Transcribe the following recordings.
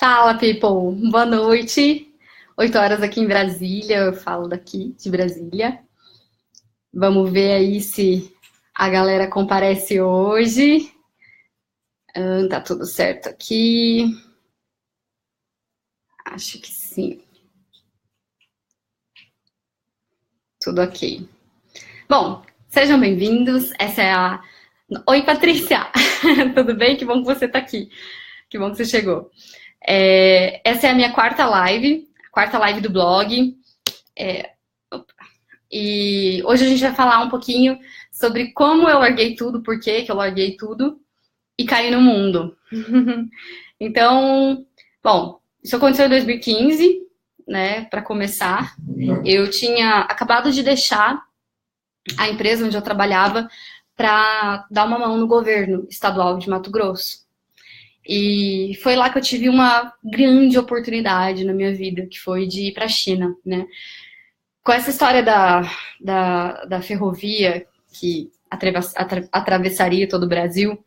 Fala, people! Boa noite. 8 horas aqui em Brasília, eu falo daqui de Brasília. Vamos ver aí se a galera comparece hoje. Tá tudo certo aqui. Acho que sim. Tudo ok. Bom, sejam bem-vindos. Essa é a. Oi, Patrícia! Tudo bem? Que bom que você tá aqui. Que bom que você chegou. Essa é a minha quarta live do blog. E hoje a gente vai falar um pouquinho sobre como eu larguei tudo, por que eu larguei tudo e caí no mundo. Então, bom, isso aconteceu em 2015, né, para começar. Eu tinha acabado de deixar a empresa onde eu trabalhava para dar uma mão no governo estadual de Mato Grosso. E foi lá que eu tive uma grande oportunidade na minha vida, que foi de ir para a China, né? Com essa história da ferrovia que atravessaria todo o Brasil,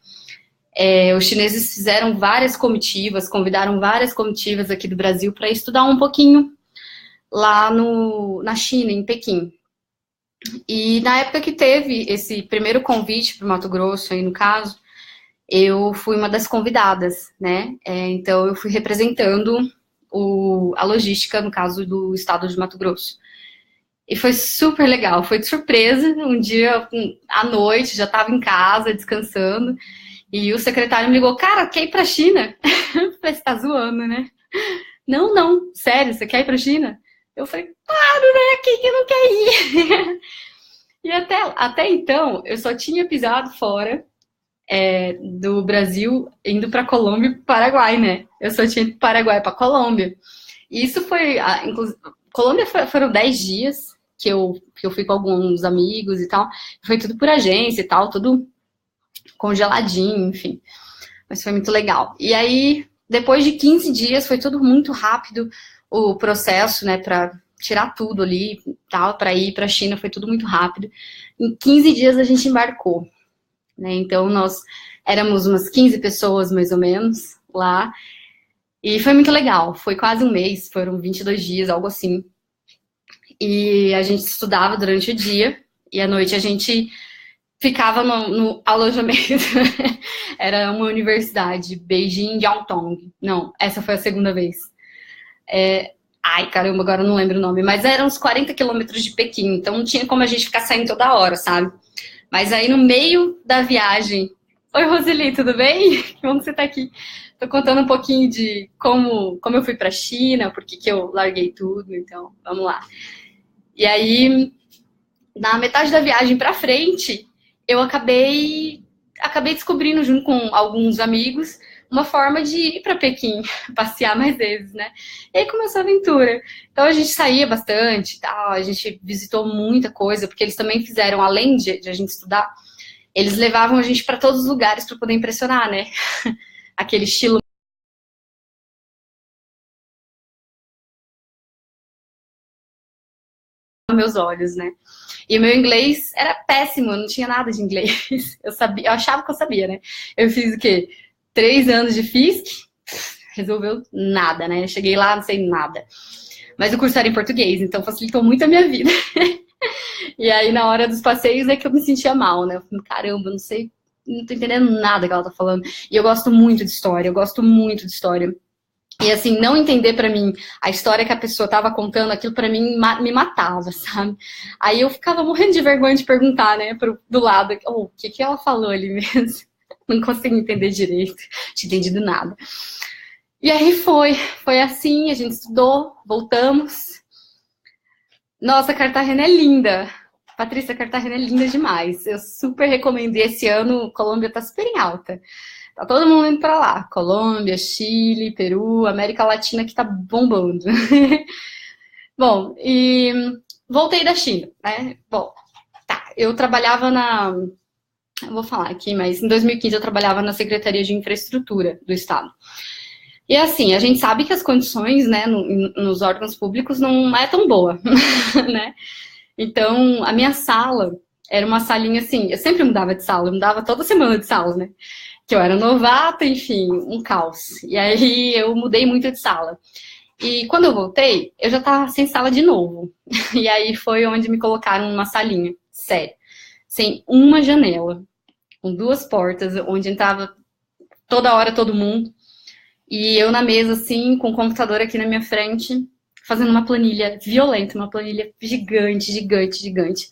os chineses fizeram várias comitivas, convidaram várias comitivas aqui do Brasil para estudar um pouquinho lá na China, em Pequim. E na época que teve esse primeiro convite para o Mato Grosso, aí no caso, eu fui uma das convidadas, né? Então eu fui representando a logística, no caso do estado de Mato Grosso. E foi super legal, foi de surpresa. Um dia à noite, já estava em casa, descansando, e o secretário me ligou: cara, quer ir pra China? Eu falei: você tá zoando, né? Não, não, sério, você quer ir pra China? Eu falei: claro, né? Quem que não quer ir? E até então, eu só tinha pisado fora do Brasil, indo pra Colômbia e Paraguai, né? Eu só tinha ido do Paraguai pra Colômbia. E isso foi, inclusive, Colômbia foram 10 dias que eu fui com alguns amigos e tal. Foi tudo por agência e tal, tudo congeladinho, enfim. Mas foi muito legal. E aí, depois de 15 dias, foi tudo muito rápido o processo, né, para tirar tudo ali e tal, para ir para a China, foi tudo muito rápido. Em 15 dias a gente embarcou, né? Então nós éramos umas 15 pessoas mais ou menos lá. E foi muito legal. Foi quase um mês, foram 22 dias, algo assim. E a gente estudava durante o dia e à noite a gente ficava no alojamento. Era uma universidade, Beijing Yaotong. Não, essa foi a segunda vez. Ai, caramba, agora eu não lembro o nome. Mas eram uns 40 quilômetros de Pequim, então não tinha como a gente ficar saindo toda hora, sabe? Mas aí no meio da viagem... Oi, Roseli, tudo bem? Que bom que você tá aqui. Tô contando um pouquinho de como eu fui pra China, por que eu larguei tudo, então vamos lá. E aí, na metade da viagem pra frente, eu acabei descobrindo, junto com alguns amigos, uma forma de ir para Pequim, passear mais vezes, né? E aí começou a aventura. Então a gente saía bastante, tal, a gente visitou muita coisa, porque eles também fizeram, além de a gente estudar, eles levavam a gente para todos os lugares para poder impressionar, né? Aquele estilo nos meus olhos, né? E o meu inglês era péssimo, eu não tinha nada de inglês. Eu achava que eu sabia, né? Eu fiz o quê? 3 anos de FISC, resolveu nada, né? Cheguei lá, não sei nada. Mas o curso era em português, então facilitou muito a minha vida. E aí, na hora dos passeios, é que eu me sentia mal, né? Eu falei: caramba, não sei, não tô entendendo nada que ela tá falando. E eu gosto muito de história, eu gosto muito de história. E assim, não entender pra mim a história que a pessoa tava contando, aquilo pra mim me matava, sabe? Aí eu ficava morrendo de vergonha de perguntar, né, do lado, o que ela falou ali mesmo? Não consegui entender direito, não tinha entendido nada. E aí foi assim, a gente estudou, voltamos. Nossa, Cartagena é linda. Patrícia, Cartagena é linda demais. Eu super recomendo. E esse ano, Colômbia tá super em alta. Tá todo mundo indo pra lá. Colômbia, Chile, Peru, América Latina que tá bombando. Bom, e voltei da China, né? Bom, tá. Eu trabalhava eu vou falar aqui, mas em 2015 eu trabalhava na Secretaria de Infraestrutura do Estado. E assim, a gente sabe que as condições, né, nos órgãos públicos não é tão boa, né? Então, a minha sala Era uma salinha assim, eu sempre mudava de sala, eu mudava toda semana de sala, né? Que eu era novata, enfim, um caos. E aí eu mudei muito de sala. E quando eu voltei, eu já tava sem sala de novo. E aí foi onde me colocaram numa salinha, sério, sem uma janela, com duas portas, onde entrava toda hora todo mundo. E eu na mesa, assim, com o computador aqui na minha frente, fazendo uma planilha violenta, uma planilha gigante, gigante, gigante.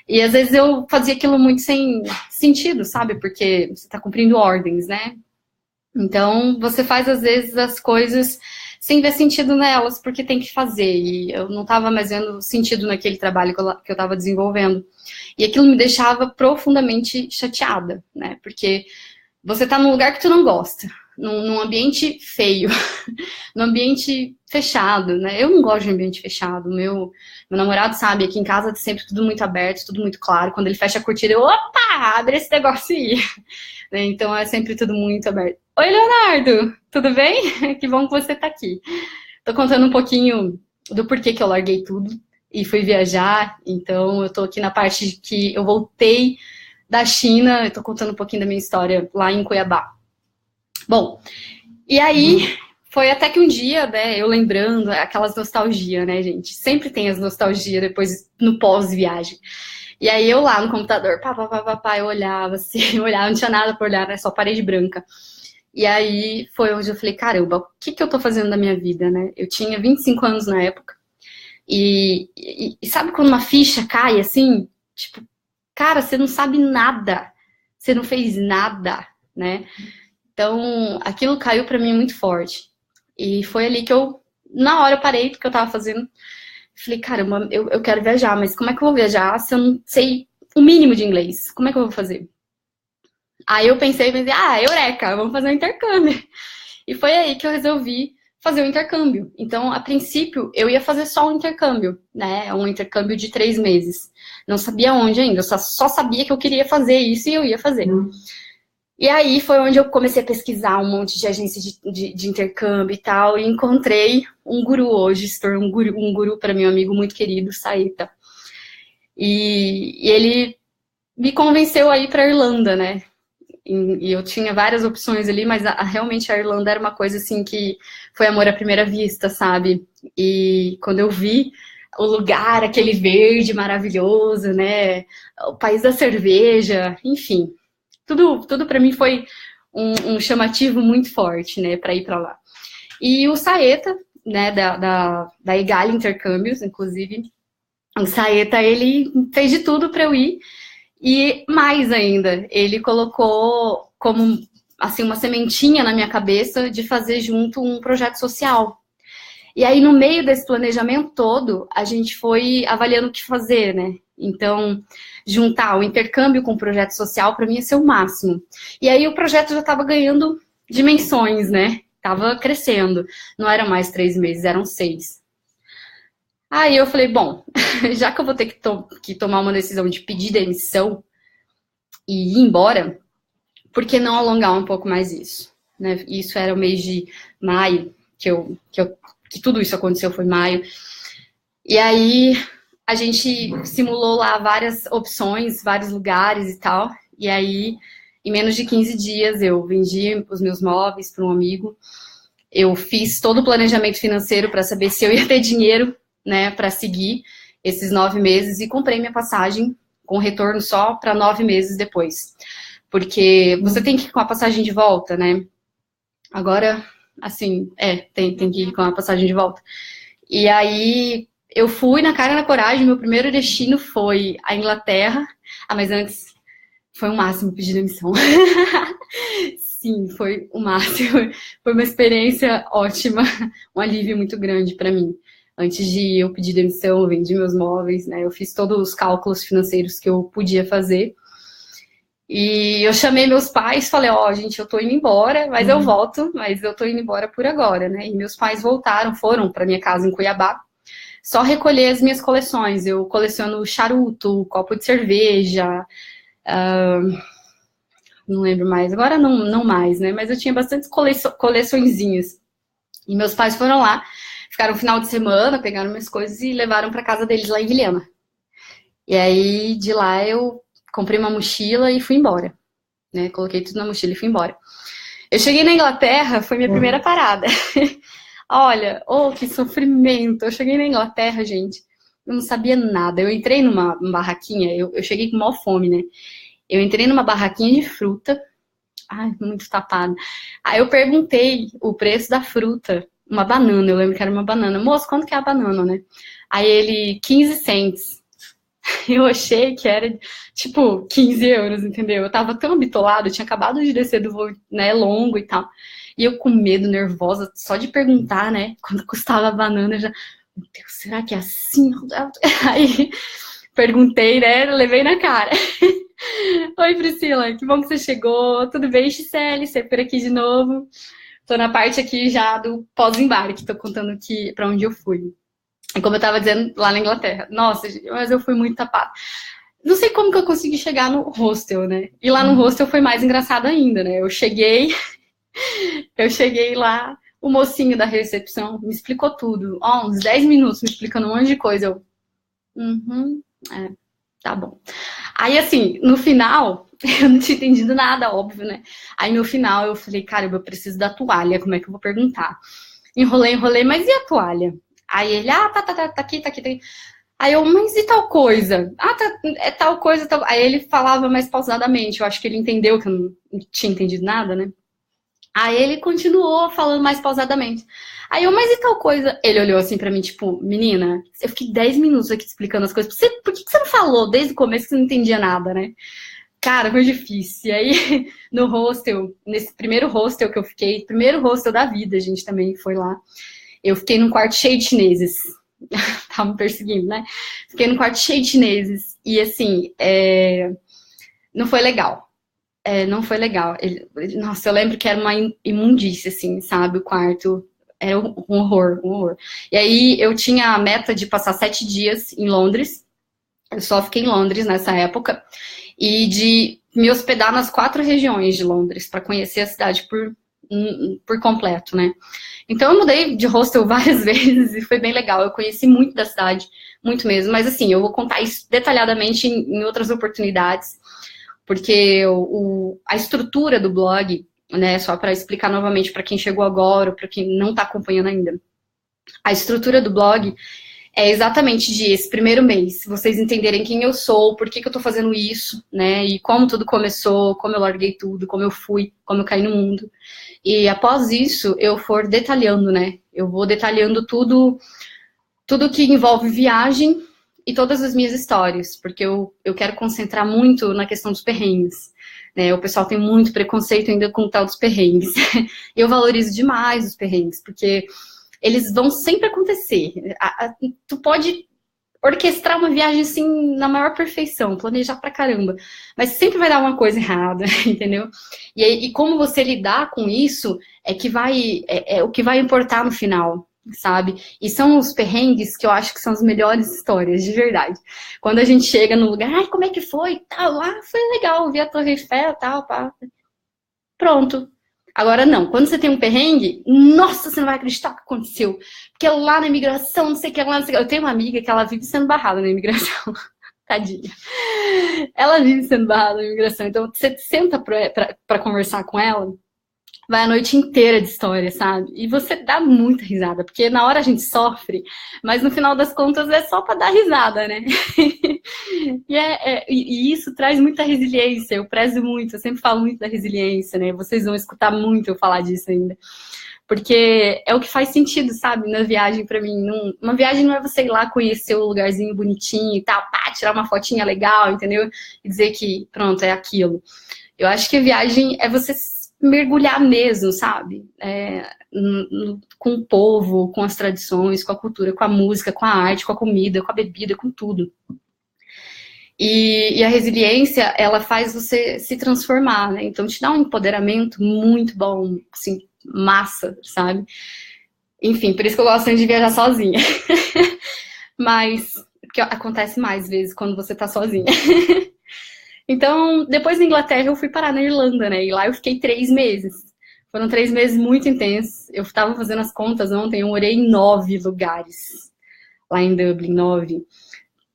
E às vezes eu fazia aquilo muito sem sentido, sabe? Porque você tá cumprindo ordens, né? Então, você faz às vezes as coisas sem ver sentido nelas, porque tem que fazer. E eu não estava mais vendo sentido naquele trabalho que eu estava desenvolvendo. E aquilo me deixava profundamente chateada, né? Porque você está num lugar que tu não gosta, num ambiente feio, num ambiente fechado, né? Eu não gosto de ambiente fechado. Meu namorado sabe, aqui em casa é sempre tudo muito aberto, tudo muito claro. Quando ele fecha a cortina, eu, opa, abre esse negócio aí. Então é sempre tudo muito aberto. Oi, Leonardo, tudo bem? Que bom que você tá aqui. Tô contando um pouquinho do porquê que eu larguei tudo e fui viajar. Então eu tô aqui na parte que eu voltei da China, eu tô contando um pouquinho da minha história lá em Cuiabá. Bom, e aí foi até que um dia, né, eu lembrando, aquelas nostalgia, né, gente? Sempre tem as nostalgia depois no pós-viagem. E aí eu lá no computador, eu olhava assim, eu olhava, não tinha nada pra olhar, né, só parede branca. E aí foi onde eu falei, caramba, o que eu tô fazendo da minha vida, né? Eu tinha 25 anos na época. E sabe quando uma ficha cai assim? Tipo, cara, você não sabe nada. Você não fez nada, né? Então, aquilo caiu pra mim muito forte. E foi ali que eu, na hora, eu parei do que eu tava fazendo. Falei, caramba, eu quero viajar, mas como é que eu vou viajar se eu não sei o mínimo de inglês? Como é que eu vou fazer? Aí eu pensei, eureka, vamos fazer um intercâmbio. E foi aí que eu resolvi fazer o intercâmbio. Então, a princípio, eu ia fazer só um intercâmbio, né? Um intercâmbio de 3 meses. Não sabia onde ainda, eu só sabia que eu queria fazer isso e eu ia fazer. E aí foi onde eu comecei a pesquisar um monte de agência de intercâmbio e tal, e encontrei um guru hoje, se tornou um guru para meu amigo muito querido, Saeta. E ele me convenceu a ir para Irlanda, né? E eu tinha várias opções ali, mas realmente a Irlanda era uma coisa assim que foi amor à primeira vista, sabe? E quando eu vi o lugar, aquele verde maravilhoso, né? O país da cerveja, enfim. Tudo para mim foi um chamativo muito forte, né, para ir para lá. E o Saeta, né, da Egali Intercâmbios, inclusive, o Saeta, ele fez de tudo para eu ir. E mais ainda, ele colocou como assim uma sementinha na minha cabeça de fazer junto um projeto social. E aí, no meio desse planejamento todo, a gente foi avaliando o que fazer, né? Então, juntar o intercâmbio com o projeto social, para mim, ia ser o máximo. E aí, o projeto já estava ganhando dimensões, né? Estava crescendo. Não eram mais 3 meses, eram 6. Aí eu falei, bom, já que eu vou ter que tomar uma decisão de pedir demissão e ir embora, por que não alongar um pouco mais isso? Né? Isso era o mês de maio, que tudo isso aconteceu, foi maio. E aí a gente simulou lá várias opções, vários lugares e tal. E aí, em menos de 15 dias, eu vendi os meus móveis para um amigo. Eu fiz todo o planejamento financeiro para saber se eu ia ter dinheiro, né, para seguir esses 9 meses e comprei minha passagem com retorno só para 9 meses depois. Porque você tem que ir com a passagem de volta, né? Agora, assim, tem que ir com a passagem de volta. E aí, eu fui na cara e na coragem, meu primeiro destino foi a Inglaterra. Mas antes, foi o máximo pedir demissão. Sim, foi o máximo. Foi uma experiência ótima, um alívio muito grande para mim. Antes de eu pedir demissão, eu vendi meus móveis, né? Eu fiz todos os cálculos financeiros que eu podia fazer. E eu chamei meus pais, falei, gente, eu tô indo embora, mas eu volto, mas eu tô indo embora por agora, né? E meus pais foram para minha casa em Cuiabá, só recolher as minhas coleções. Eu coleciono charuto, copo de cerveja, não lembro mais, agora não mais, né? Mas eu tinha bastante coleçõezinhas. E meus pais foram lá, ficaram um final de semana, pegaram minhas coisas e levaram para casa deles lá em Vilhena. E aí, de lá, eu comprei uma mochila e fui embora, né? Coloquei tudo na mochila e fui embora. Eu cheguei na Inglaterra, foi minha primeira parada. Olha, oh, que sofrimento. Eu cheguei na Inglaterra, gente, eu não sabia nada. Eu entrei numa barraquinha, eu cheguei com maior fome, né? Eu entrei numa barraquinha de fruta. Ai, muito tapada. Aí eu perguntei o preço da fruta. Uma banana, eu lembro que era uma banana. Moço, quanto que é a banana, né? Aí ele, 15 cents. Eu achei que era, tipo, 15 euros, entendeu? Eu tava tão bitolada, eu tinha acabado de descer do voo, né, longo e tal. E eu com medo, nervosa, só de perguntar, né, quanto custava a banana, eu já, meu Deus, será que é assim? Aí perguntei, né, levei na cara. Oi, Priscila, que bom que você chegou. Tudo bem, Gisele? Você por aqui de novo? Tô na parte aqui já do pós-embarque, tô contando aqui pra onde eu fui. E como eu tava dizendo, lá na Inglaterra. Nossa, mas eu fui muito tapada. Não sei como que eu consegui chegar no hostel, né? E lá no hostel foi mais engraçado ainda, né? Eu cheguei lá, o mocinho da recepção me explicou tudo. Ó, uns 10 minutos me explicando um monte de coisa. Uhum, é, tá bom. Aí, assim, no final, eu não tinha entendido nada, óbvio, né? Aí, no final, eu falei, cara, eu preciso da toalha, como é que eu vou perguntar? Enrolei, mas e a toalha? Aí ele, tá aqui, tá aqui, tá aqui. Aí eu, mas e tal coisa? Ah, tá, é tal coisa, tal. Aí ele falava mais pausadamente, eu acho que ele entendeu que eu não tinha entendido nada, né? Aí ele continuou falando mais pausadamente. Aí eu, mas e tal coisa? Ele olhou assim pra mim, tipo, menina, eu fiquei 10 minutos aqui te explicando as coisas. Por que você não falou desde o começo que você não entendia nada, né? Cara, foi difícil. E aí, no hostel, nesse primeiro hostel que eu fiquei, primeiro hostel da vida, a gente também foi lá. Eu fiquei num quarto cheio de chineses. Tava me perseguindo, né? Fiquei num quarto cheio de chineses. E assim, não foi legal. Não foi legal. Nossa, eu lembro que era uma imundície, assim, sabe? O quarto. Era um horror, um horror. E aí eu tinha a meta de passar 7 dias em Londres. Eu só fiquei em Londres nessa época. E de me hospedar nas 4 regiões de Londres, para conhecer a cidade por completo, né? Então eu mudei de hostel várias vezes e foi bem legal. Eu conheci muito da cidade, muito mesmo. Mas assim, eu vou contar isso detalhadamente em outras oportunidades, porque a estrutura do blog, né, só para explicar novamente para quem chegou agora, ou para quem não está acompanhando ainda, a estrutura do blog é exatamente de esse primeiro mês, se vocês entenderem quem eu sou, por que, que eu tô fazendo isso, né? E como tudo começou, como eu larguei tudo, como eu fui, como eu caí no mundo. E após isso, eu for detalhando, né? Eu vou detalhando tudo que envolve viagem e todas as minhas histórias, porque eu quero concentrar muito na questão dos perrengues. Né? O pessoal tem muito preconceito ainda com o tal dos perrengues. Eu valorizo demais os perrengues, porque eles vão sempre acontecer. Tu pode orquestrar uma viagem assim na maior perfeição, planejar pra caramba, mas sempre vai dar uma coisa errada, entendeu? E como você lidar com isso é o que vai importar no final, sabe? E são os perrengues que eu acho que são as melhores histórias, de verdade. Quando a gente chega no lugar, ai, como é que foi? Tal, foi legal, vi a Torre Eiffel, tal, pá. Pronto. Agora não, quando você tem um perrengue, nossa, você não vai acreditar o que aconteceu. Porque lá na imigração, não sei o que, lá, não sei o que. Eu tenho uma amiga que ela vive sendo barrada na imigração. Tadinha. Ela vive sendo barrada na imigração. Então, você senta pra conversar com ela, vai a noite inteira de história, sabe? E você dá muita risada, porque na hora a gente sofre, mas no final das contas é só pra dar risada, né? E isso traz muita resiliência, eu prezo muito, eu sempre falo muito da resiliência, né? Vocês vão escutar muito eu falar disso ainda. Porque é o que faz sentido, sabe, na viagem pra mim. Uma viagem não é você ir lá conhecer o lugarzinho bonitinho e tal, pá, tirar uma fotinha legal, entendeu? E dizer que, pronto, é aquilo. Eu acho que a viagem é você mergulhar mesmo, sabe? Com o povo, com as tradições, com a cultura, com a música, com a arte, com a comida, com a bebida, com tudo. E a resiliência, ela faz você se transformar, né? Então te dá um empoderamento muito bom, assim, massa, sabe? Enfim, por isso que eu gosto de viajar sozinha. Mas, que acontece mais vezes quando você tá sozinha. Então, depois da Inglaterra, eu fui parar na Irlanda, né? E lá eu fiquei 3 meses. Foram 3 meses muito intensos. Eu estava fazendo as contas ontem, eu morei em 9 lugares. Lá em Dublin, 9.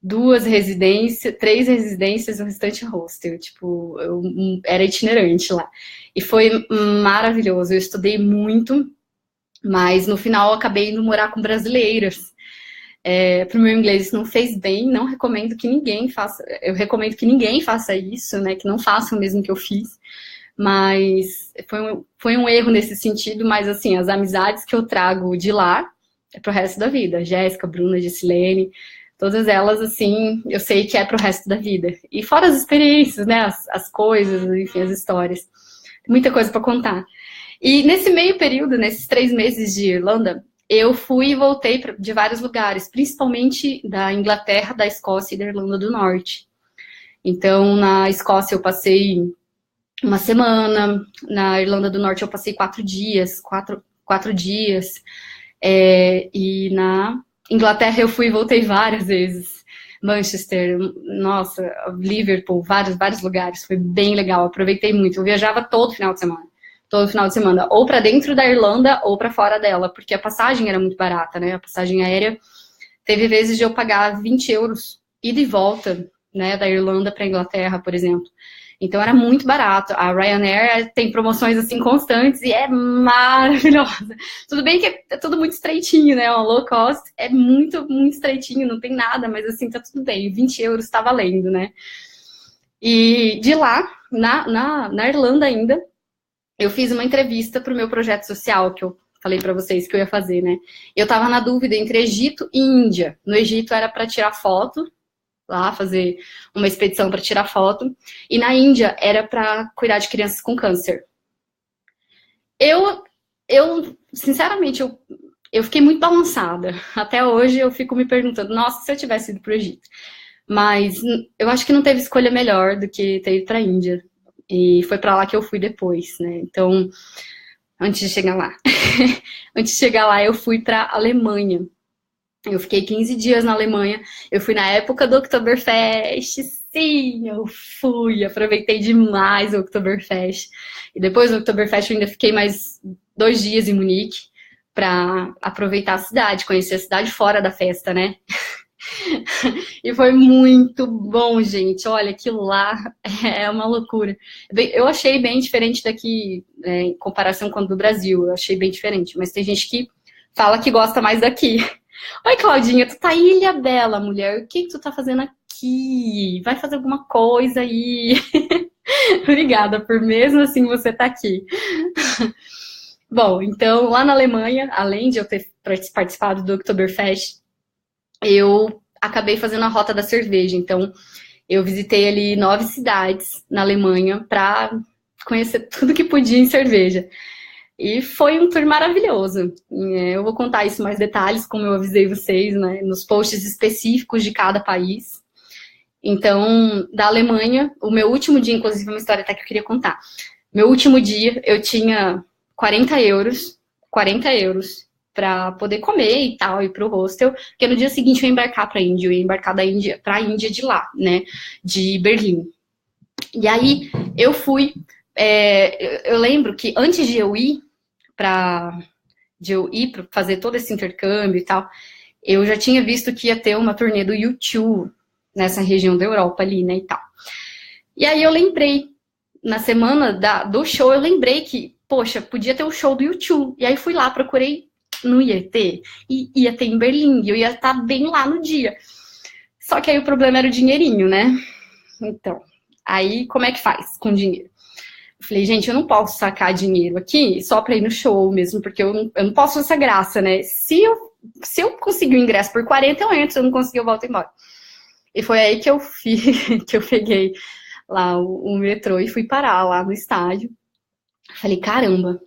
2 residências, 3 residências e o restante hostel. Tipo, eu era itinerante lá. E foi maravilhoso. Eu estudei muito, mas no final eu acabei indo morar com brasileiras. Para o meu inglês isso não fez bem, não recomendo que ninguém faça. Eu recomendo que ninguém faça isso, né? Que não façam o mesmo que eu fiz. Mas foi um erro nesse sentido, mas assim, as amizades que eu trago de lá é pro resto da vida. Jéssica, Bruna, Gisilene, todas elas, assim, eu sei que é pro resto da vida. E fora as experiências, né? As coisas, enfim, as histórias. Tem muita coisa para contar. E nesse meio período, nesses 3 meses de Irlanda, eu fui e voltei de vários lugares, principalmente da Inglaterra, da Escócia e da Irlanda do Norte. Então, na Escócia eu passei uma semana, na Irlanda do Norte eu passei 4 dias, quatro dias, e na Inglaterra eu fui e voltei várias vezes. Manchester, nossa, Liverpool, vários lugares, foi bem legal, aproveitei muito. Eu viajava todo final de semana, ou para dentro da Irlanda ou para fora dela, porque a passagem era muito barata, né? A passagem aérea teve vezes de eu pagar 20 euros ida e volta, né, da Irlanda para a Inglaterra, por exemplo. Então era muito barato. A Ryanair tem promoções assim constantes e é maravilhosa. Tudo bem que é tudo muito estreitinho, né? O low cost é muito estreitinho, não tem nada, mas assim, tá tudo bem. 20 euros tá valendo, né? E de lá, na Irlanda ainda, eu fiz uma entrevista para o meu projeto social, que eu falei para vocês que eu ia fazer, né? Eu tava na dúvida entre Egito e Índia. No Egito era para tirar foto, lá fazer uma expedição para tirar foto, e na Índia era para cuidar de crianças com câncer. Eu sinceramente, eu fiquei muito balançada. Até hoje eu fico me perguntando, nossa, se eu tivesse ido para o Egito. Mas eu acho que não teve escolha melhor do que ter ido para a Índia. E foi para lá que eu fui depois, né? Então, antes de chegar lá. Antes de chegar lá, eu fui para a Alemanha. Eu fiquei 15 dias na Alemanha. Eu fui na época do Oktoberfest. Sim, eu fui. Aproveitei demais o Oktoberfest. E depois do Oktoberfest eu ainda fiquei mais 2 dias em Munique para aproveitar a cidade, conhecer a cidade fora da festa, né? E foi muito bom, gente. Olha, aquilo lá é uma loucura. Eu achei bem diferente daqui, em comparação com o do Brasil. Eu achei bem diferente. Mas tem gente que fala que gosta mais daqui. Oi, Claudinha, tu tá em Ilha Bela, mulher. O que tu tá fazendo aqui? Vai fazer alguma coisa aí? Obrigada por mesmo assim você tá aqui. Bom, então, lá na Alemanha, além de eu ter participado do Oktoberfest, eu acabei fazendo a rota da cerveja. Então, eu visitei ali 9 cidades na Alemanha para conhecer tudo que podia em cerveja. E foi um tour maravilhoso. Eu vou contar isso mais detalhes, como eu avisei vocês, né, nos posts específicos de cada país. Então, da Alemanha, o meu último dia, inclusive, uma história até que eu queria contar. Meu último dia, eu tinha 40 euros para poder comer e tal, ir pro hostel, porque no dia seguinte eu ia embarcar para a Índia, eu ia embarcar para a Índia de lá, né, de Berlim. E aí eu fui, eu lembro que antes de eu ir para fazer todo esse intercâmbio e tal, eu já tinha visto que ia ter uma turnê do U2 nessa região da Europa ali, né, e tal. E aí eu lembrei, na semana do show, eu lembrei que, poxa, podia ter o show do U2. E aí fui lá, procurei, não ia ter. E ia ter em Berlim, e eu ia estar bem lá no dia. Só que aí o problema era o dinheirinho, né? Então, aí como é que faz com dinheiro? Eu falei, gente, eu não posso sacar dinheiro aqui só pra ir no show mesmo, porque eu não posso essa graça, né? Se eu conseguir o ingresso por 40, eu entro. Se eu não conseguir, eu volto embora. E foi aí que eu peguei lá o metrô e fui parar lá no estádio. Falei, caramba,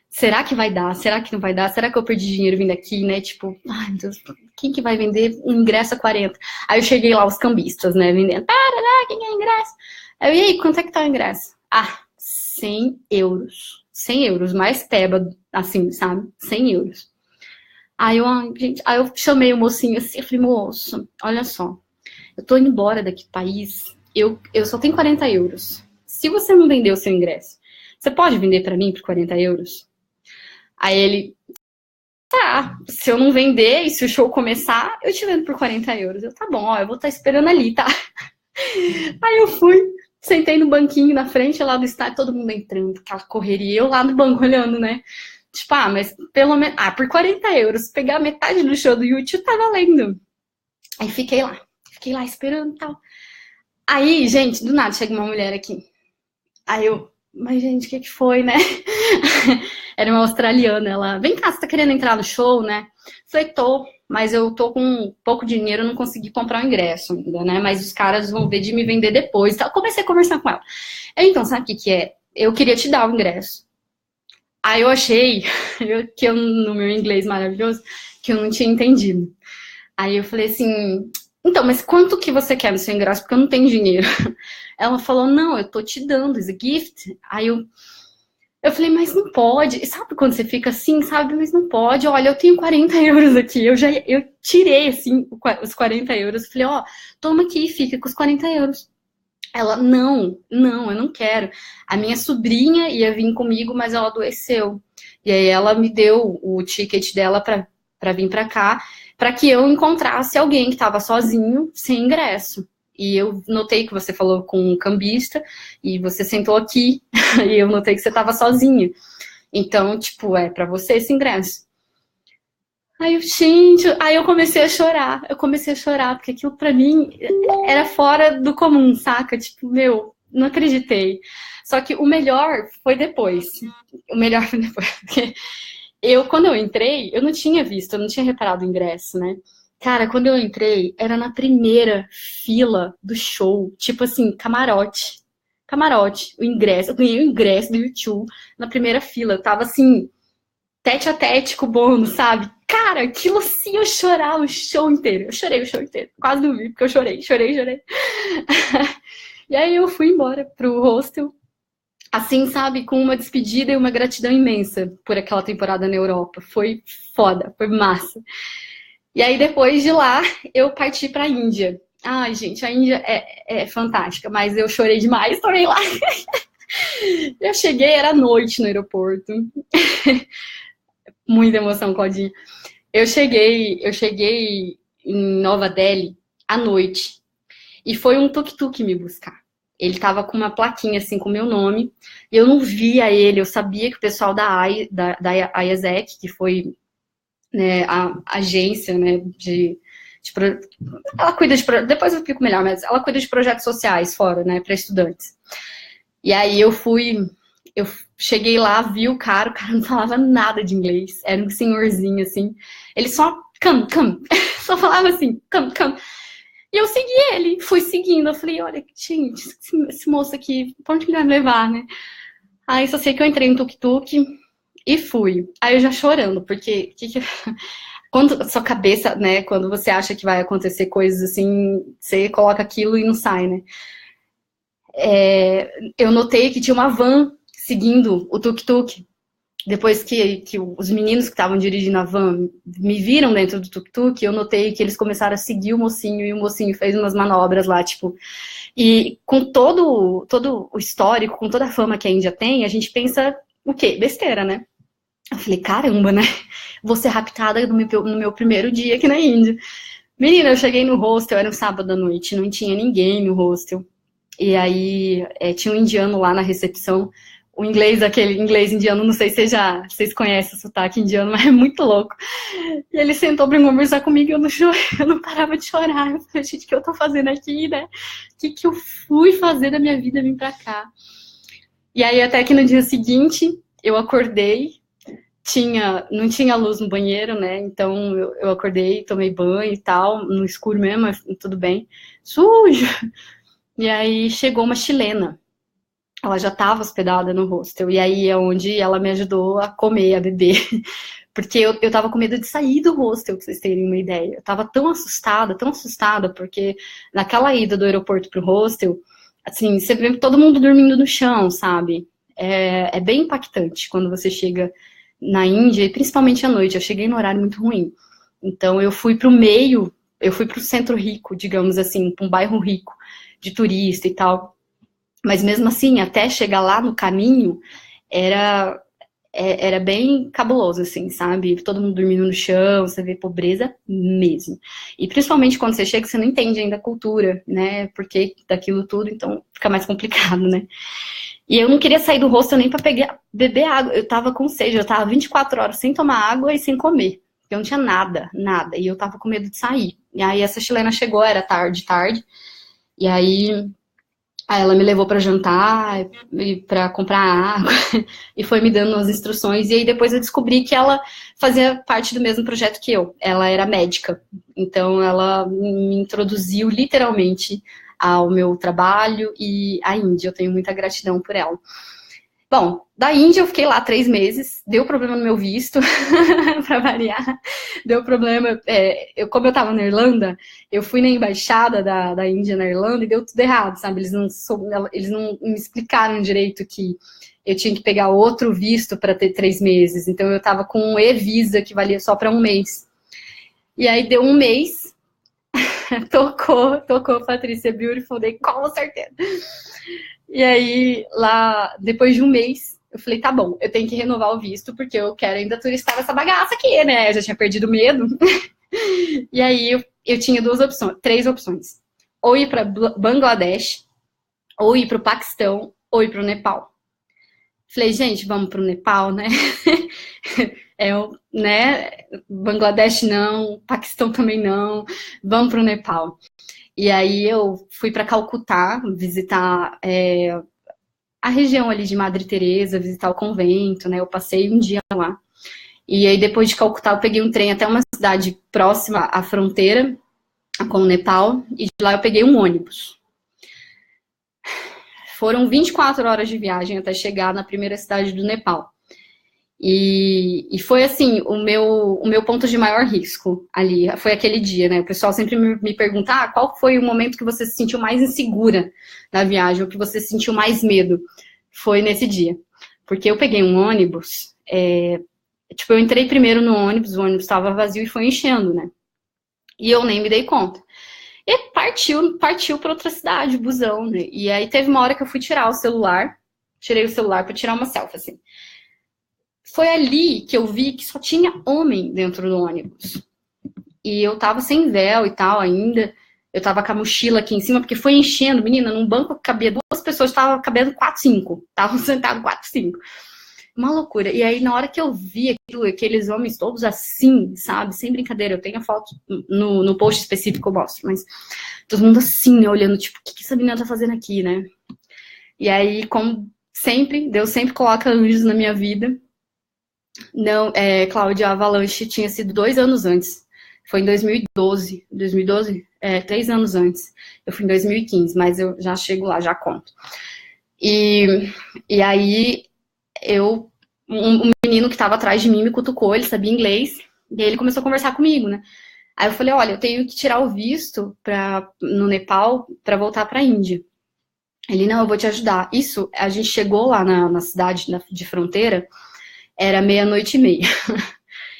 será que vai dar? Será que não vai dar? Será que eu perdi dinheiro vindo aqui, né? Tipo, ai meu Deus, quem que vai vender um ingresso a 40? Aí eu cheguei lá, os cambistas, né, vendendo. Quem é ingresso? Aí, e aí, quanto é que tá o ingresso? 100 euros. 100 euros, mais peba, assim, sabe? 100 euros. Aí eu chamei o mocinho assim, eu falei, moço, olha só, eu tô indo embora daqui do país, eu só tenho 40 euros. Se você não vender o seu ingresso, você pode vender pra mim por 40 euros? Aí ele, tá, se eu não vender e se o show começar, eu te vendo por 40 euros. Eu, tá bom, ó, eu vou estar esperando ali, tá? Aí eu fui, sentei no banquinho na frente lá do estádio, todo mundo entrando, aquela correria, eu lá no banco olhando, né? Tipo, mas pelo menos, por 40 euros, pegar metade do show do YouTube tá valendo. Aí fiquei lá esperando e tal. Aí, gente, do nada chega uma mulher aqui. Aí eu, mas gente, o que foi, né? Era uma australiana, ela, vem cá, você tá querendo entrar no show, né? Falei, tô, mas eu tô com pouco dinheiro, eu não consegui comprar o ingresso ainda, né? Mas os caras vão ver de me vender depois. Então, eu comecei a conversar com ela. Então, sabe o que é? Eu queria te dar o ingresso. Aí eu achei, que eu, no meu inglês maravilhoso, que eu não tinha entendido. Aí eu falei assim, então, mas quanto que você quer no seu ingresso? Porque eu não tenho dinheiro. Ela falou, não, eu tô te dando, is a gift. Aí eu falei, mas não pode. E sabe quando você fica assim, sabe? Mas não pode. Olha, eu tenho 40 euros aqui. Eu tirei, assim, os 40 euros. Falei, ó, toma aqui, fica com os 40 euros. Ela, não, eu não quero. A minha sobrinha ia vir comigo, mas ela adoeceu. E aí ela me deu o ticket dela pra vir pra cá, pra que eu encontrasse alguém que tava sozinho, sem ingresso. E eu notei que você falou com um cambista, e você sentou aqui, e eu notei que você tava sozinha. Então, tipo, é pra você esse ingresso. Aí eu, gente, aí eu comecei a chorar. Eu comecei a chorar, porque aquilo pra mim era fora do comum, saca? Tipo, meu, não acreditei. Só que o melhor foi depois. O melhor foi depois. Porque quando eu entrei, eu não tinha visto, eu não tinha reparado o ingresso, né? Cara, quando eu entrei, era na primeira fila do show. Tipo assim, camarote. Camarote, o ingresso. Eu ganhei o ingresso do YouTube na primeira fila. Eu tava assim, tete a tete com o bônus, sabe? Cara, aquilo assim, eu chorava o show inteiro. Eu chorei o show inteiro. Quase não vi, porque eu chorei. E aí eu fui embora pro hostel, assim, sabe, com uma despedida e uma gratidão imensa por aquela temporada na Europa. Foi foda, foi massa. E aí depois de lá, eu parti pra Índia. Ai, gente, a Índia é fantástica, mas eu chorei demais também lá. Eu cheguei, era noite no aeroporto. Muita emoção, Claudinha. Eu cheguei em Nova Delhi à noite e foi um tuk-tuk me buscar. Ele tava com uma plaquinha assim com o meu nome. Eu não via ele, eu sabia que o pessoal da IASEC, que foi, né, a agência, né, ela cuida de, depois eu explico melhor, mas ela cuida de projetos sociais fora, né, para estudantes. E aí eu cheguei lá, vi o cara não falava nada de inglês, era um senhorzinho, assim, ele só, come, só falava assim, come. E eu segui ele, fui seguindo, eu falei, olha, gente, esse moço aqui, pra onde ele vai me levar, né? Aí só sei que eu entrei no tuk-tuk e fui. Aí eu já chorando, porque quando a sua cabeça, né, quando você acha que vai acontecer coisas assim, você coloca aquilo e não sai, né? Eu notei que tinha uma van seguindo o tuk-tuk. Depois que os meninos que estavam dirigindo a van me viram dentro do tuk-tuk, eu notei que eles começaram a seguir o mocinho, e o mocinho fez umas manobras lá, tipo... E com todo o histórico, com toda a fama que a Índia tem, a gente pensa, o quê? Besteira, né? Eu falei, caramba, né? Vou ser raptada no meu primeiro dia aqui na Índia. Menina, eu cheguei no hostel, era um sábado à noite, não tinha ninguém no hostel. E aí, tinha um indiano lá na recepção, o inglês, aquele inglês indiano, não sei se vocês conhecem o sotaque indiano, mas é muito louco. E ele sentou pra conversar comigo e eu não parava de chorar. Eu falei, gente, o que eu tô fazendo aqui, né? O que eu fui fazer da minha vida vir pra cá? E aí, até que no dia seguinte, eu acordei, não tinha luz no banheiro, né? Então, eu acordei, tomei banho e tal, no escuro mesmo, mas tudo bem. Sujo! E aí, chegou uma chilena. Ela já estava hospedada no hostel, e aí é onde ela me ajudou a comer, a beber, porque eu tava com medo de sair do hostel, pra vocês terem uma ideia. Eu tava tão assustada, porque naquela ida do aeroporto pro hostel, assim, você vê todo mundo dormindo no chão, sabe? É bem impactante quando você chega na Índia, e principalmente à noite. Eu cheguei no horário muito ruim. Então eu fui pro centro rico, digamos assim, pra um bairro rico, de turista e tal. Mas mesmo assim, até chegar lá no caminho, era era bem cabuloso, assim, sabe? Todo mundo dormindo no chão, você vê pobreza mesmo. E principalmente quando você chega, você não entende ainda a cultura, né? Porque daquilo tudo, então fica mais complicado, né? E eu não queria sair do hostel nem pra beber água. Eu tava com sede, eu tava 24 horas sem tomar água e sem comer. Eu não tinha nada, nada. E eu tava com medo de sair. E aí essa chilena chegou, era tarde. E aí ela me levou pra jantar e para comprar água e foi me dando as instruções. E aí depois eu descobri que ela fazia parte do mesmo projeto que eu. Ela era médica. Então ela me introduziu literalmente ao meu trabalho e à Índia. Eu tenho muita gratidão por ela. Bom, da Índia eu fiquei lá 3 meses, deu problema no meu visto, para variar, deu problema, como eu tava na Irlanda, eu fui na embaixada da Índia na Irlanda e deu tudo errado, sabe, eles não me explicaram direito que eu tinha que pegar outro visto para ter 3 meses, então eu tava com um e-visa que valia só para 1 mês, e aí deu 1 mês, tocou Patrícia Beautiful, dei com certeza. E aí, lá, depois de 1 mês, eu falei, tá bom, eu tenho que renovar o visto, porque eu quero ainda turistar essa bagaça aqui, né? Eu já tinha perdido medo. E aí, eu tinha 3 opções. Ou ir para Bangladesh, ou ir para o Paquistão, ou ir para o Nepal. Falei, gente, vamos para o Nepal, né? Né? Bangladesh não, Paquistão também não, vamos para o Nepal. E aí eu fui para Calcutá visitar a região ali de Madre Teresa, visitar o convento, né? Eu passei um dia lá. E aí depois de Calcutá eu peguei um trem até uma cidade próxima à fronteira com o Nepal e de lá eu peguei um ônibus. Foram 24 horas de viagem até chegar na primeira cidade do Nepal. E foi assim, o meu ponto de maior risco ali, foi aquele dia, né? O pessoal sempre me pergunta, qual foi o momento que você se sentiu mais insegura na viagem, ou que você sentiu mais medo? Foi nesse dia. Porque eu peguei um ônibus, eu entrei primeiro no ônibus, o ônibus estava vazio e foi enchendo, né? E eu nem me dei conta. E partiu para outra cidade, o busão, né? E aí teve uma hora que eu fui tirar o celular, tirei o celular para tirar uma selfie, assim. Foi ali que eu vi que só tinha homem dentro do ônibus. E eu tava sem véu e tal ainda. Eu tava com a mochila aqui em cima, porque foi enchendo, menina, num banco que cabia 2 pessoas, tava cabendo 4, 5. Estavam sentados 4, 5. Uma loucura. E aí, na hora que eu vi aquilo, aqueles homens todos assim, sabe? Sem brincadeira, eu tenho a foto no post específico, eu mostro, mas todo mundo assim, né, olhando, tipo, o que essa menina tá fazendo aqui, né? E aí, como sempre, Deus sempre coloca anjos na minha vida. Não, Cláudia, a Avalanche tinha sido 2 anos antes. Foi em 2012. 2012? 3 anos antes. Eu fui em 2015, mas eu já chego lá, já conto. E aí, um menino que estava atrás de mim me cutucou, ele sabia inglês, e aí ele começou a conversar comigo, né? Aí eu falei, olha, eu tenho que tirar o visto no Nepal para voltar para a Índia. Ele, não, eu vou te ajudar. Isso, a gente chegou lá na cidade de fronteira, era 00:30.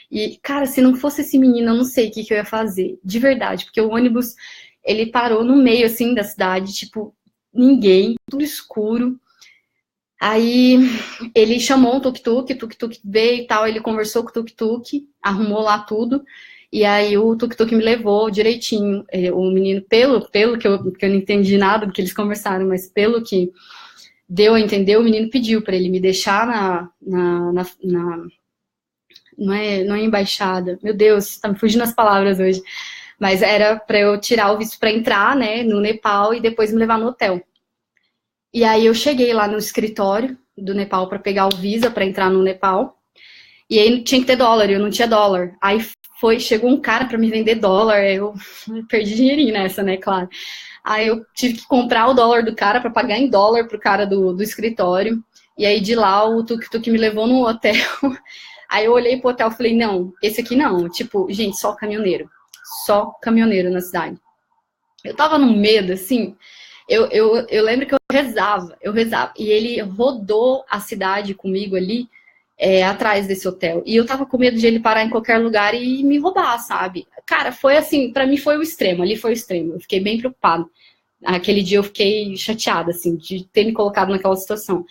E, cara, se não fosse esse menino, eu não sei o que eu ia fazer. De verdade, porque o ônibus, ele parou no meio, assim, da cidade, tipo, ninguém, tudo escuro. Aí, ele chamou um tuk-tuk, o tuk-tuk veio e tal, ele conversou com o tuk-tuk, arrumou lá tudo, e aí o tuk-tuk me levou direitinho. O menino, pelo que eu não entendi nada do que eles conversaram, mas pelo que deu a entender, o menino pediu para ele me deixar não é embaixada, meu Deus, tá me fugindo as palavras hoje, mas era para eu tirar o visto para entrar, né, no Nepal e depois me levar no hotel. E aí eu cheguei lá no escritório do Nepal para pegar o visa para entrar no Nepal, e aí tinha que ter dólar, eu não tinha dólar. Aí chegou um cara para me vender dólar, eu perdi dinheirinho nessa, né, claro. Aí eu tive que comprar o dólar do cara para pagar em dólar pro cara do escritório. E aí de lá o tuk-tuk me levou no hotel. Aí eu olhei pro hotel e falei, não, esse aqui não. Tipo, gente, só caminhoneiro. Só caminhoneiro na cidade. Eu tava num medo, assim. Eu lembro que eu rezava. E ele rodou a cidade comigo ali, atrás desse hotel. E eu tava com medo de ele parar em qualquer lugar e me roubar, sabe? Cara, foi assim, pra mim foi o extremo, ali foi o extremo. Eu fiquei bem preocupada. Aquele dia eu fiquei chateada, assim, de ter me colocado naquela situação.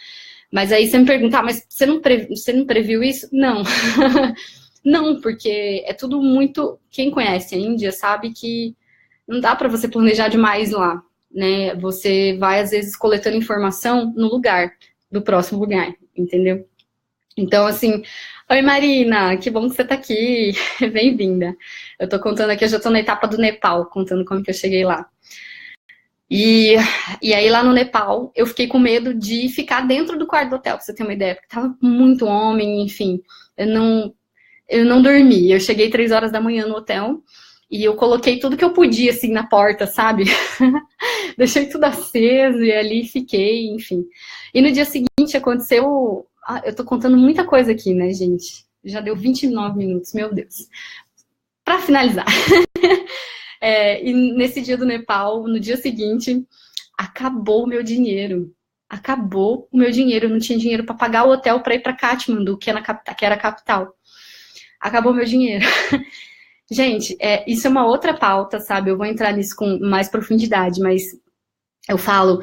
Mas aí você me pergunta, mas você não previu isso? Não. Não, porque é tudo muito... Quem conhece a Índia sabe que não dá para você planejar demais lá, né? Você vai, às vezes, coletando informação no lugar, do próximo lugar, entendeu? Então, assim, oi Marina, que bom que você tá aqui, bem-vinda. Eu tô contando aqui, eu já tô na etapa do Nepal, contando como que eu cheguei lá. E, e aí lá no Nepal, eu fiquei com medo de ficar dentro do quarto do hotel, pra você ter uma ideia, porque tava muito homem, enfim, eu não dormi. Eu cheguei 3 horas da manhã no hotel e eu coloquei tudo que eu podia, assim, na porta, sabe? Deixei tudo aceso e ali fiquei, enfim. E no dia seguinte aconteceu... eu tô contando muita coisa aqui, né, gente? Já deu 29 minutos, meu Deus. Pra finalizar. E nesse dia do Nepal, no dia seguinte, acabou o meu dinheiro. Acabou o meu dinheiro. Eu não tinha dinheiro para pagar o hotel para ir para Katmandu, que era a capital. Acabou o meu dinheiro. Gente, isso é uma outra pauta, sabe? Eu vou entrar nisso com mais profundidade, mas eu falo,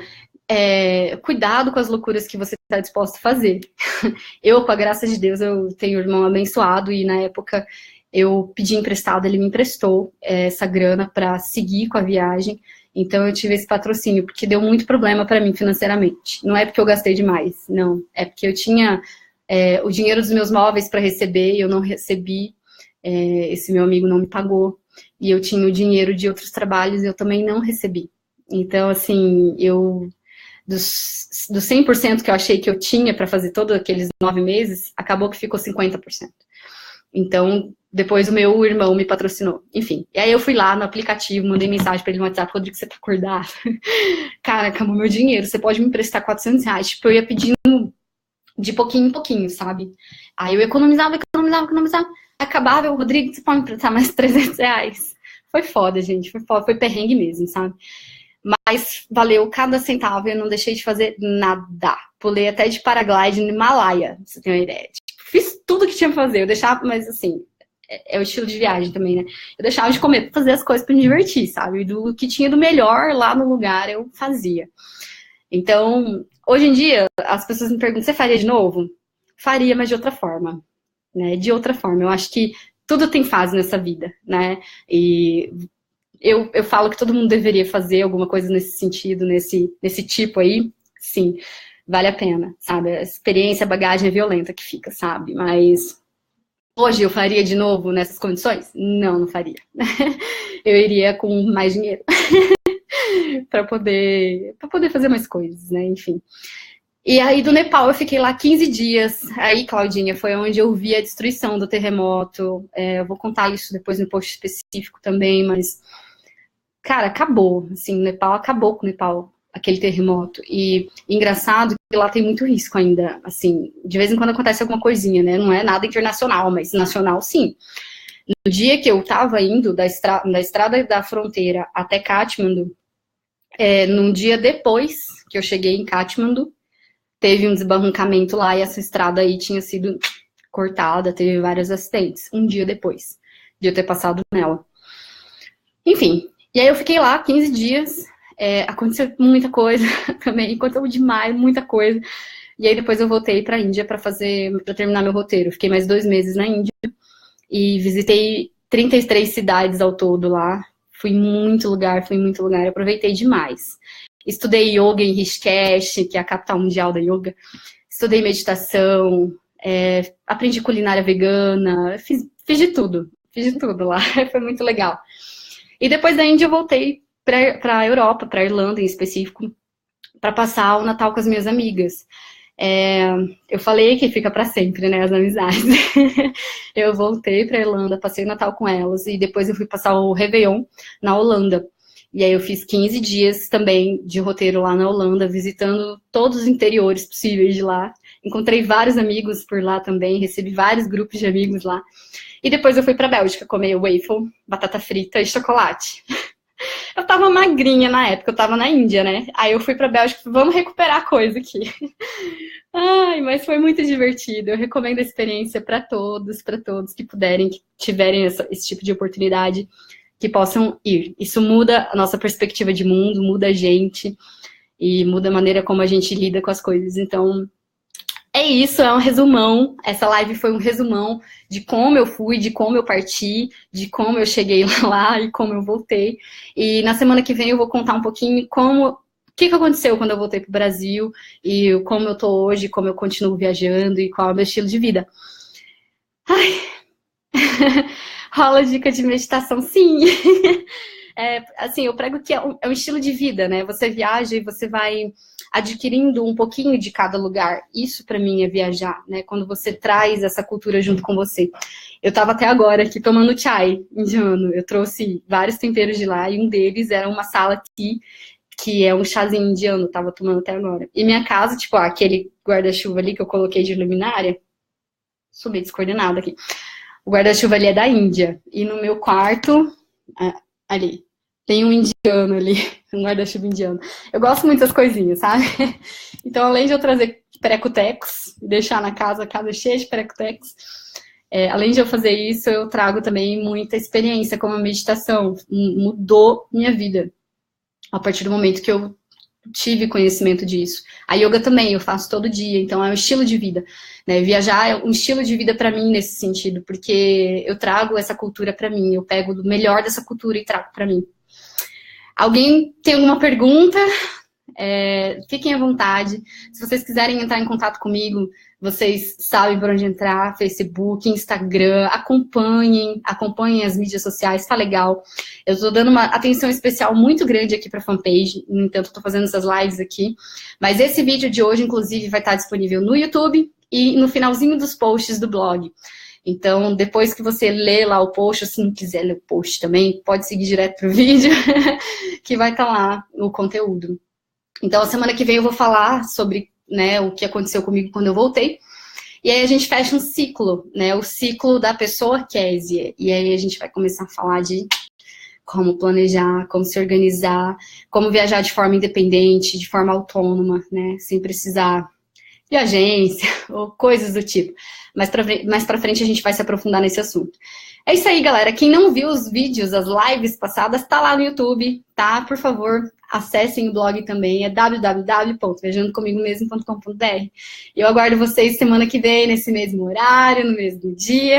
cuidado com as loucuras que você está disposto a fazer. Eu, com a graça de Deus, eu tenho um irmão abençoado e na época eu pedi emprestado, ele me emprestou essa grana para seguir com a viagem. Então eu tive esse patrocínio, porque deu muito problema para mim financeiramente. Não é porque eu gastei demais, não. É porque eu tinha o dinheiro dos meus móveis para receber e eu não recebi. Esse meu amigo não me pagou. E eu tinha o dinheiro de outros trabalhos e eu também não recebi. Então, assim, dos 100% que eu achei que eu tinha para fazer todos aqueles 9 meses, acabou que ficou 50%. Então, depois o meu irmão me patrocinou. Enfim, e aí eu fui lá no aplicativo, mandei mensagem para ele no WhatsApp, Rodrigo, você tá acordado? Cara, acabou meu dinheiro, você pode me emprestar R$ 400? Tipo, eu ia pedindo de pouquinho em pouquinho, sabe? Aí eu economizava. Acabava, o Rodrigo, você pode me emprestar mais R$ 300? Foi foda, gente, foi foda, foi perrengue mesmo, sabe? Mas valeu cada centavo, eu não deixei de fazer nada. Pulei até de paraglide no Himalaia, pra você ter uma ideia. Tipo, fiz tudo que tinha pra fazer, eu deixava, mas assim, é o estilo de viagem também, né? Eu deixava de comer pra fazer as coisas pra me divertir, sabe? Do que tinha do melhor lá no lugar, eu fazia. Então, hoje em dia, as pessoas me perguntam, você faria de novo? Faria, mas de outra forma, né? De outra forma. Eu acho que tudo tem fase nessa vida, né? E eu falo que todo mundo deveria fazer alguma coisa nesse sentido, nesse tipo aí, sim, vale a pena, sabe? A experiência, a bagagem é violenta que fica, sabe? Mas hoje eu faria de novo nessas condições? Não, não faria. Eu iria com mais dinheiro para poder fazer mais coisas, né? Enfim. E aí do Nepal eu fiquei lá 15 dias. Aí, Claudinha, foi onde eu vi a destruição do terremoto. Eu vou contar isso depois no post específico também, mas cara, acabou, assim, o Nepal acabou com o Nepal, aquele terremoto. E engraçado que lá tem muito risco ainda, assim, de vez em quando acontece alguma coisinha, né? Não é nada internacional, mas nacional sim. No dia que eu tava indo da estrada da fronteira até Katmandu, num dia depois que eu cheguei em Katmandu, teve um desbarrancamento lá e essa estrada aí tinha sido cortada, teve vários acidentes, um dia depois de eu ter passado nela. Enfim, e aí eu fiquei lá 15 dias, aconteceu muita coisa também, aconteceu demais, muita coisa. E aí depois eu voltei para a Índia para terminar meu roteiro. Fiquei mais 2 meses na Índia e visitei 33 cidades ao todo lá. Fui em muito lugar, aproveitei demais. Estudei yoga em Rishikesh, que é a capital mundial da yoga. Estudei meditação, aprendi culinária vegana, fiz de tudo lá, foi muito legal. E depois da Índia eu voltei para a Europa, para a Irlanda em específico, para passar o Natal com as minhas amigas. Eu falei que fica para sempre, né, as amizades. Eu voltei para a Irlanda, passei o Natal com elas e depois eu fui passar o Réveillon na Holanda. E aí eu fiz 15 dias também de roteiro lá na Holanda, visitando todos os interiores possíveis de lá. Encontrei vários amigos por lá também, recebi vários grupos de amigos lá. E depois eu fui pra Bélgica comer waffle, batata frita e chocolate. Eu tava magrinha na época, eu tava na Índia, né? Aí eu fui pra Bélgica, vamos recuperar a coisa aqui. Ai, mas foi muito divertido. Eu recomendo a experiência para todos que puderem, que tiverem esse tipo de oportunidade, que possam ir. Isso muda a nossa perspectiva de mundo, muda a gente e muda a maneira como a gente lida com as coisas. Então, É isso, é um resumão. Essa live foi um resumão de como eu fui, de como eu parti, de como eu cheguei lá e como eu voltei. E na semana que vem eu vou contar um pouquinho o que aconteceu quando eu voltei para o Brasil e como eu tô hoje, como eu continuo viajando e qual é o meu estilo de vida. Ai, rola dica de meditação, sim. Assim, eu prego que é um estilo de vida, né? Você viaja e você vai adquirindo um pouquinho de cada lugar. Isso para mim é viajar, né? Quando você traz essa cultura junto com você. Eu estava até agora aqui tomando chai indiano. Eu trouxe vários temperos de lá e um deles era uma masala tea, que é um chazinho indiano, eu tava tomando até agora. E minha casa, tipo, aquele guarda-chuva ali que eu coloquei de luminária, sou meio descoordenada aqui. O guarda-chuva ali é da Índia. E no meu quarto, ali, tem um indiano ali, um guarda-chuva indiano. Eu gosto muito das coisinhas, sabe? Então, além de eu trazer perecotecos, deixar na casa a casa cheia de perecotecos, além de eu fazer isso, eu trago também muita experiência como a meditação. Mudou minha vida a partir do momento que eu tive conhecimento disso. A yoga também, eu faço todo dia, então é um estilo de vida. Né? Viajar é um estilo de vida para mim nesse sentido, porque eu trago essa cultura para mim, eu pego o melhor dessa cultura e trago para mim. Alguém tem alguma pergunta? Fiquem à vontade. Se vocês quiserem entrar em contato comigo, vocês sabem por onde entrar, Facebook, Instagram, acompanhem as mídias sociais, tá legal. Eu estou dando uma atenção especial muito grande aqui para a fanpage, no entanto, estou fazendo essas lives aqui. Mas esse vídeo de hoje, inclusive, vai estar disponível no YouTube e no finalzinho dos posts do blog. Então, depois que você lê lá o post, ou se não quiser ler o post também, pode seguir direto pro vídeo, que vai estar lá o conteúdo. Então, a semana que vem eu vou falar sobre, né, o que aconteceu comigo quando eu voltei. E aí a gente fecha um ciclo, né, o ciclo da pessoa Kézia. E aí a gente vai começar a falar de como planejar, como se organizar, como viajar de forma independente, de forma autônoma, né, sem precisar de agência ou coisas do tipo. Mais pra frente a gente vai se aprofundar nesse assunto. É isso aí, galera. Quem não viu os vídeos, as lives passadas, tá lá no YouTube, tá? Por favor, acessem o blog também, é www.viajandocomigomesmo.com.br. Eu aguardo vocês semana que vem, nesse mesmo horário, no mesmo dia.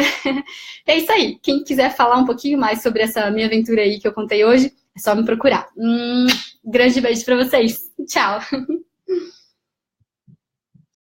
É isso aí. Quem quiser falar um pouquinho mais sobre essa minha aventura aí que eu contei hoje, é só me procurar. Grande beijo pra vocês. Tchau!